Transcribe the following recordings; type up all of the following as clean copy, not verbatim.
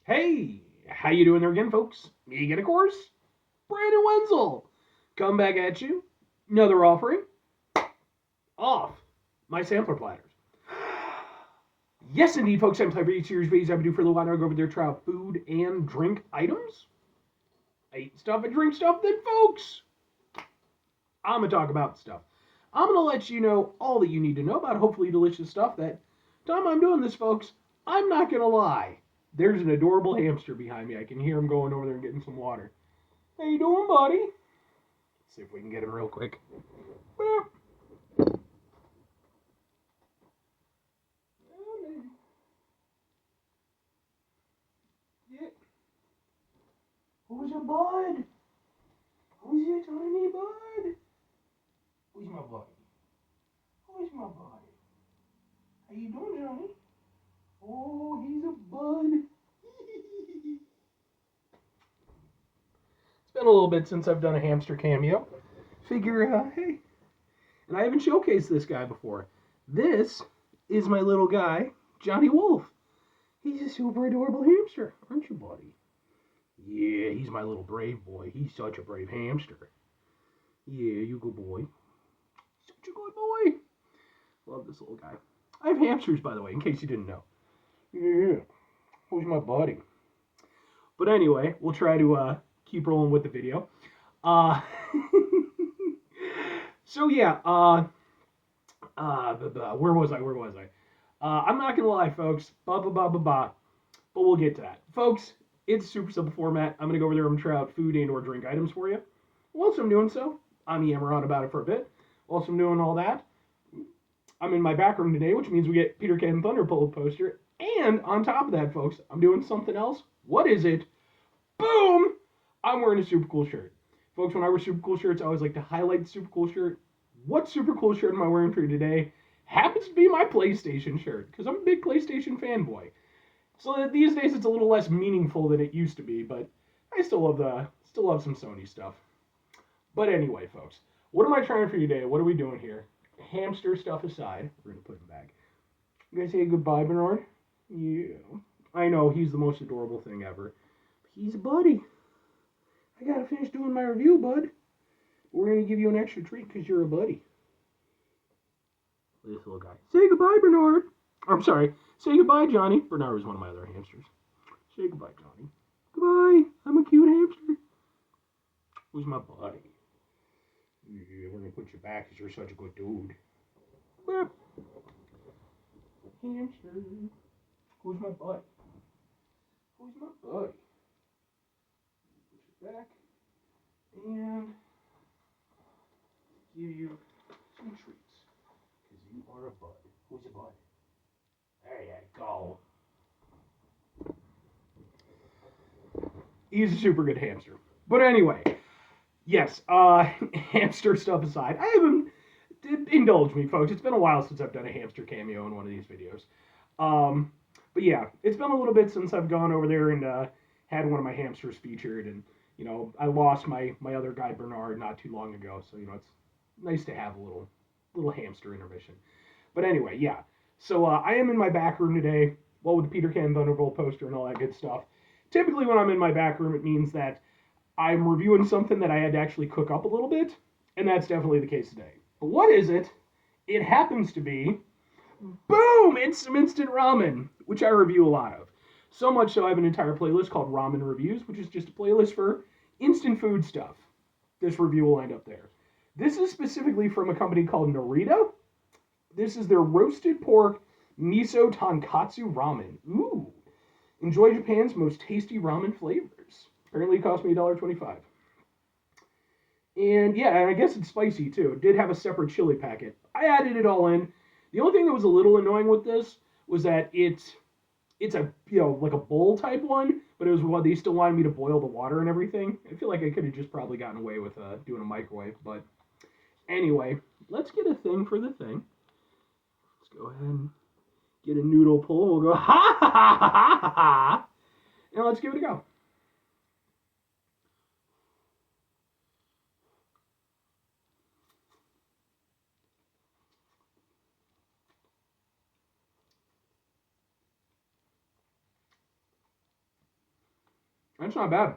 Hey, how you doing there again, folks? Me again, of course, Brandon Wenzel. Come back at you. Another offering off my sampler platters. Yes, indeed, folks. I'm playing for each series videos I do for a little while. I go over there, try out food and drink items. I eat stuff and drink stuff. Then, folks, I'm gonna talk about stuff. I'm gonna let you know all that you need to know about hopefully delicious stuff. That time I'm doing this, folks, I'm not gonna lie. There's an adorable hamster behind me. I can hear him going over there and getting some water. How you doing, buddy? Let's see if we can get him real quick. Boop. Yeah. Who's your bud? Who's your tiny bud? Who's my buddy? Who's my buddy? How you doing, Johnny? Oh, he's a bud. It's been a little bit since I've done a hamster cameo. Figure, hey, and I haven't showcased this guy before. This is my little guy, Johnny Wolf. He's a super adorable hamster, aren't you, buddy? Yeah, he's my little brave boy. He's such a brave hamster. Yeah, you good boy. Such a good boy. Love this little guy. I have hamsters, by the way, in case you didn't know. Yeah, who's my buddy? But anyway, we'll try to keep rolling with the video. Uh, so yeah, where was I? I'm not gonna lie, folks. But we'll get to that, folks. It's super simple format. I'm gonna go over there and try out food and/or drink items for you. Whilst I'm doing so, I'm yammering on about it for a bit. Whilst I'm doing all that, I'm in my back room today, which means we get Peter Can Thunderbolt poster. And on top of that, folks, I'm doing something else. What is it? Boom! I'm wearing a super cool shirt. Folks, when I wear super cool shirts, I always like to highlight the super cool shirt. What super cool shirt am I wearing for you today? Happens to be my PlayStation shirt, because I'm a big PlayStation fanboy. So these days it's a little less meaningful than it used to be, but I still love some Sony stuff. But anyway, folks, what am I trying for you today? What are we doing here? Hamster stuff aside, we're gonna put him back. You guys say goodbye, Bernard? Yeah. I know he's the most adorable thing ever. He's a buddy. I gotta finish doing my review, bud. We're gonna give you an extra treat because you're a buddy. This little guy. Say goodbye, Bernard. I'm sorry. Say goodbye, Johnny. Bernard was one of my other hamsters. Say goodbye, Johnny. Goodbye. I'm a cute hamster. Who's my buddy? Yeah, we're gonna put you back because you're such a good dude. Well, hamster. Who's my buddy? Who's my buddy? Put you back and give you some treats because you are a bud. Who's a bud? There you go. He's a super good hamster. But anyway, yes, hamster stuff aside, I haven't indulged me, folks. It's been a while since I've done a hamster cameo in one of these videos. But yeah, it's been a little bit since I've gone over there and had one of my hamsters featured, and I lost my other guy Bernard not too long ago, so it's nice to have a little hamster intermission. But anyway, yeah. So I am in my back room today, well, with the Peter Can Thunderbolt poster and all that good stuff. Typically, when I'm in my back room, it means that I'm reviewing something that I had to actually cook up a little bit, and that's definitely the case today. But what is it? It happens to be, boom, it's some instant ramen, which I review a lot of. So much so I have an entire playlist called Ramen Reviews, which is just a playlist for instant food stuff. This review will end up there. This is specifically from a company called Norita. This is their roasted pork miso tonkotsu ramen. Ooh. Enjoy Japan's most tasty ramen flavors. Apparently it cost me $1.25. And yeah, and I guess it's spicy too. It did have a separate chili packet. I added it all in. The only thing that was a little annoying with this was that it's a like a bowl type one, but it was what they still wanted me to boil the water and everything. I feel like I could have just probably gotten away with doing a microwave, but anyway, let's get a thing for the thing. Let's go ahead and get a noodle pull. We'll go ha ha ha ha ha ha, and let's give it a go. That's not bad.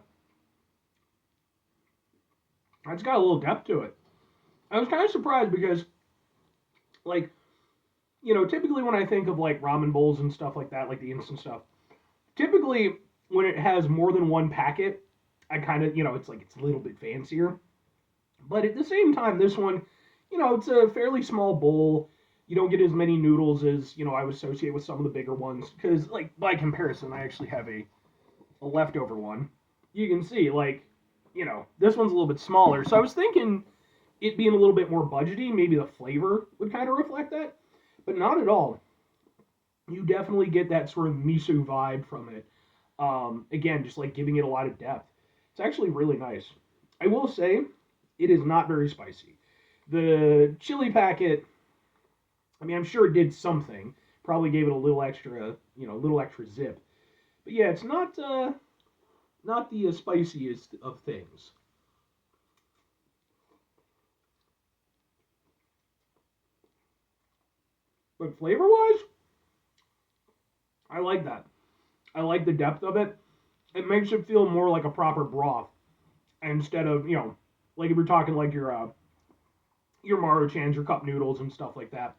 That's got a little depth to it. I was kind of surprised because, like, typically when I think of like ramen bowls and stuff like that, like the instant stuff, typically when it has more than one packet, I kind of, it's like it's a little bit fancier. But at the same time, this one, it's a fairly small bowl. You don't get as many noodles as, I would associate with some of the bigger ones. Because, like, by comparison, I actually have a leftover one. You can see, like, this one's a little bit smaller. So I was thinking it being a little bit more budgety, maybe the flavor would kind of reflect that. But not at all. You definitely get that sort of miso vibe from it. Again, just like giving it a lot of depth. It's actually really nice. I will say, it is not very spicy. The chili packet, I mean, I'm sure it did something. Probably gave it a little extra, a little extra zip. But yeah, it's not the spiciest of things. But flavor wise, I like that. I like the depth of it. It makes it feel more like a proper broth instead of like if you're talking like your Maruchans, your cup noodles and stuff like that.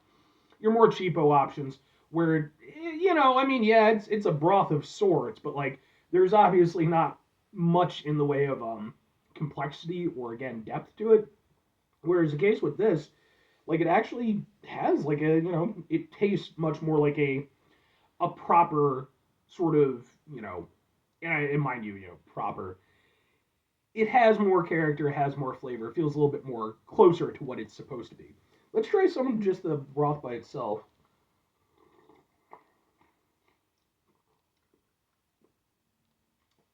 Your more cheapo options where I mean, yeah, it's a broth of sorts, but like there's obviously not much in the way of complexity or again depth to it. Whereas the case with this, like it actually has like it tastes much more like a proper sort of and mind you, proper. It has more character, has more flavor, feels a little bit more closer to what it's supposed to be. Let's try some of just the broth by itself.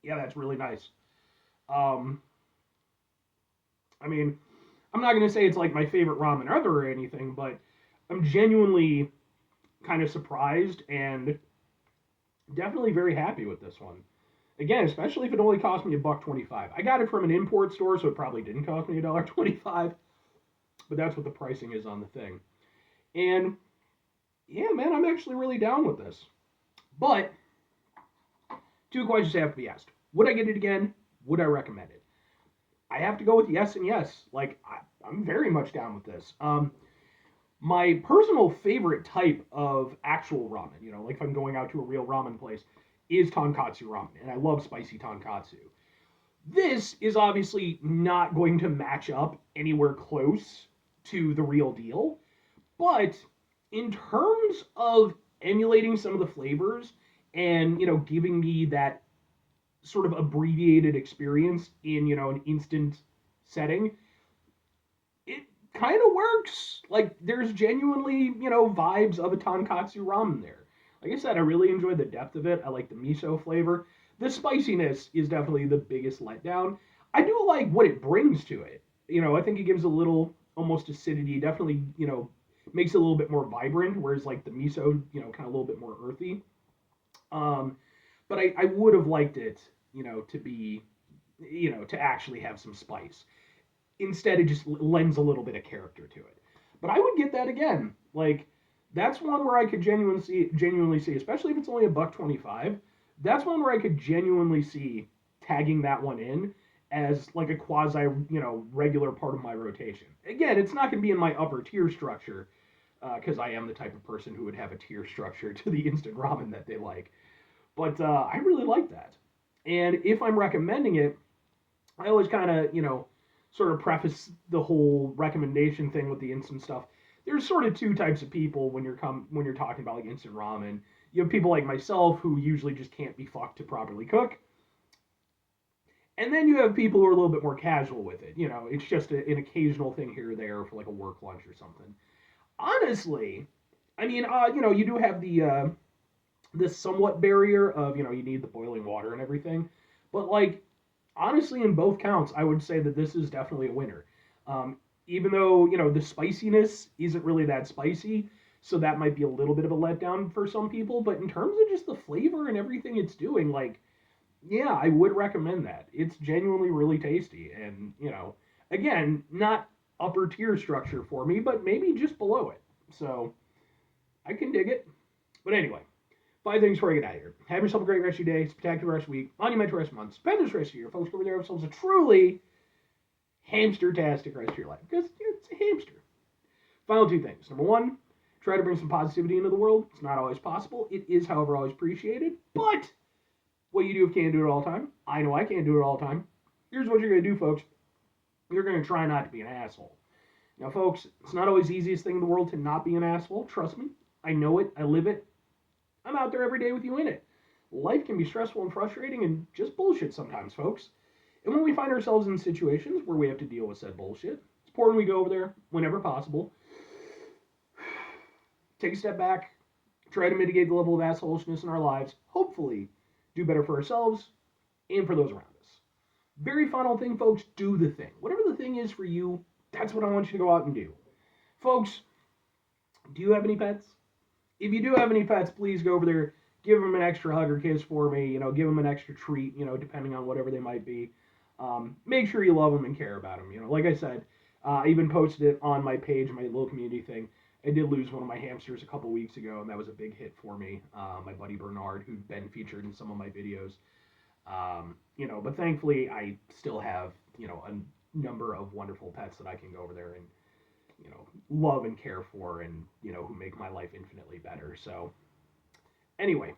Yeah, that's really nice. Um, I mean, I'm not gonna say it's like my favorite ramen ever or anything, but I'm genuinely kind of surprised and definitely very happy with this one. Again, especially if it only cost me a buck 25. I got it from an import store, so it probably didn't cost me $1.25, but that's what the pricing is on the thing. And yeah, man, I'm actually really down with this. But two questions have to be asked: would I get it again? Would I recommend it? I have to go with yes and yes. Like I'm very much down with this. My personal favorite type of actual ramen, like if I'm going out to a real ramen place, is tonkotsu ramen, and I love spicy tonkotsu. This is obviously not going to match up anywhere close to the real deal, but in terms of emulating some of the flavors and giving me that sort of abbreviated experience in an instant setting, it kind of works. Like there's genuinely vibes of a tonkatsu ramen there. Like I said, I really enjoy the depth of it. I like the miso flavor. The spiciness is definitely the biggest letdown. I do like what it brings to it. I think it gives a little almost acidity. Definitely, makes it a little bit more vibrant. Whereas like the miso, kind of a little bit more earthy. Um, but I would have liked it, to be, to actually have some spice. Instead, it just lends a little bit of character to it. But I would get that again. Like that's one where I could genuinely see, especially if it's only a buck 25. That's one where I could genuinely see tagging that one in as like a quasi, regular part of my rotation. Again, it's not going to be in my upper tier structure because I am the type of person who would have a tier structure to the instant ramen that they like. But I really like that. And if I'm recommending it, I always kind of, sort of preface the whole recommendation thing with the instant stuff. There's sort of two types of people when you're talking about like instant ramen. You have people like myself who usually just can't be fucked to properly cook, and then you have people who are a little bit more casual with it. It's just an occasional thing here or there for like a work lunch or something. Honestly, I mean, you do have this somewhat barrier of you need the boiling water and everything, but like honestly, in both counts, I would say that this is definitely a winner. Even though the spiciness isn't really that spicy, so that might be a little bit of a letdown for some people. But in terms of just the flavor and everything it's doing, like yeah, I would recommend that. It's genuinely really tasty, and again, not upper tier structure for me, but maybe just below it. So I can dig it. But anyway, 5 things before I get out of here. Have yourself a great rest of your day, spectacular rest of the week, monumental rest of the month. Spend this rest of the year, folks. Go over there, have yourselves a truly hamster-tastic rest of your life. Because it's a hamster. Final 2 things. Number 1, try to bring some positivity into the world. It's not always possible. It is, however, always appreciated. But what you do if you can't do it all the time. I know I can't do it all the time. Here's what you're going to do, folks. You're going to try not to be an asshole. Now, folks, it's not always the easiest thing in the world to not be an asshole. Trust me. I know it. I live it. I'm out there every day with you in it. Life can be stressful and frustrating and just bullshit sometimes, folks. And when we find ourselves in situations where we have to deal with said bullshit, it's important we go over there whenever possible. Take a step back. Try to mitigate the level of assholishness in our lives. Hopefully, do better for ourselves and for those around us. Very final thing, folks, do the thing. Whatever the thing is for you, that's what I want you to go out and do. Folks, do you have any pets? If you do have any pets, please go over there, give them an extra hug or kiss for me, give them an extra treat, depending on whatever they might be. Make sure you love them and care about them. Like I said, I even posted it on my page, my little community thing. I did lose one of my hamsters a couple weeks ago, and that was a big hit for me. My buddy Bernard, who'd been featured in some of my videos. But thankfully I still have, a number of wonderful pets that I can go over there and, love and care for and, who make my life infinitely better. So anyway,